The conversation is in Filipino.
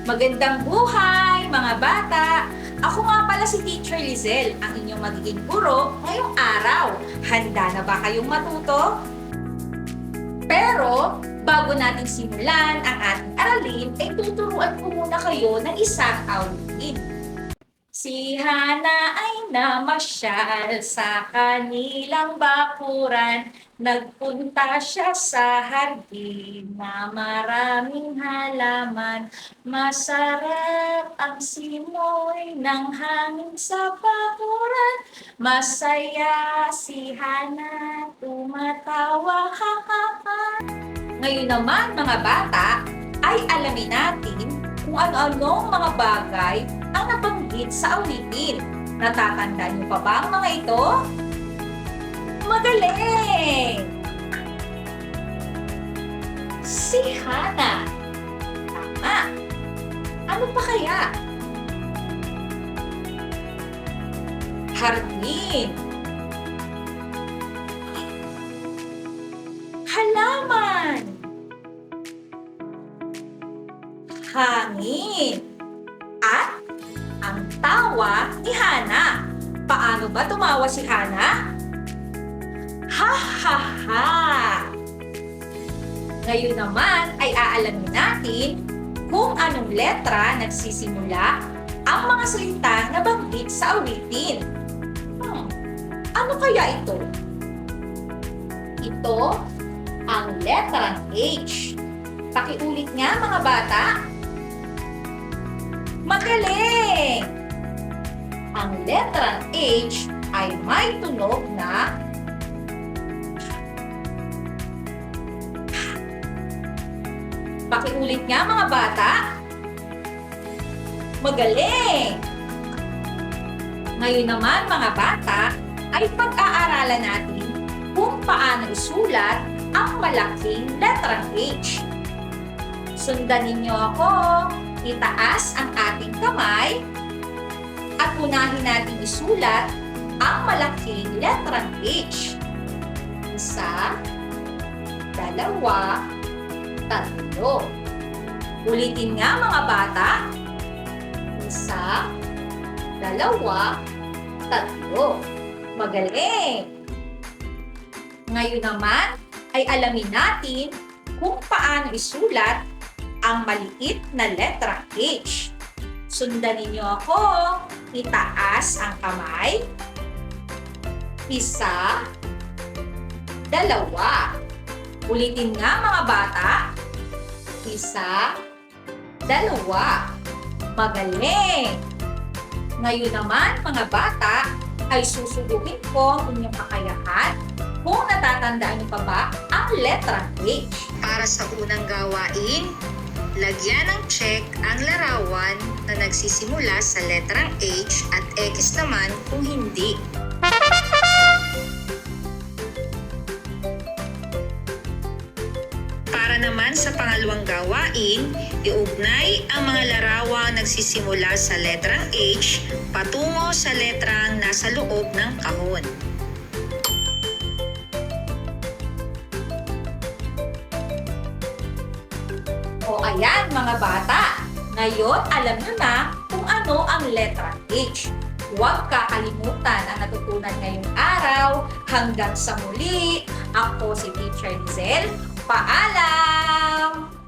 Magandang buhay, mga bata! Ako nga pala si Teacher Lizelle, ang inyong magiging guro ngayong araw. Handa na ba kayong matuto? Pero, bago natin simulan ang ating aralin, ay tuturuan ko muna kayo ng isang awitin. Si Hana ay namasyal sa kanilang bakuran. Nagpunta siya sa hardin na maraming halaman. Masarap ang simoy ng hangin sa bakuran. Masaya si Hana, tumatawa, ha ha ha. Ngayon naman mga bata, ay alamin natin kung ano-anong mga bagay ang nabanggit sa awitin. Natatandaan niyo pa ba ang mga ito? Magaling! Si Hana. Tama. Ano pa kaya? Hardin. Halaman. Hangin. At ang tawa ni Hana. Paano ba tumawa si Hana? Ha ha ha! Ngayon naman ay aalamin natin kung anong letra nagsisimula ang mga salitang nabanggit sa awitin. Ano kaya ito? Ito ang letrang H. Pakiulit nga mga bata. Magaling! Ang letrang H ay may tunog na pakiulit nga mga bata. Magaling! Ngayon naman mga bata ay pag-aaralan natin kung paano isulat ang malaking letrang H. Sundan ninyo ako. Itaas ang ating kamay at unahin natin isulat ang malaking letrang H. Isa, dalawa, tatlo. Ulitin nga mga bata. Isa, dalawa, tatlo. Magaling! Ngayon naman ay alamin natin kung paano isulat ang maliit na letrang H. Sundan ninyo ako. Itaas ang kamay. Isa, dalawa. Ulitin nga mga bata. Isa, dalawa. Magaling! Ngayon naman mga bata ay susubukin ko ang inyong kakayahan kung natatandaan niyo pa ba ang letrang H. Para sa unang gawain, lagyan ng check ang larawan na nagsisimula sa letrang H at X naman kung hindi. Para naman sa pangalawang gawain, iugnay ang mga larawang nagsisimula sa letrang H patungo sa letrang nasa loob ng kahon. O ayan mga bata, ngayon alam nyo na kung ano ang letrang H. Huwag kakalimutan ang natutunan ngayong araw. Hanggang sa muli, ako si Teacher Lizelle. Paalam!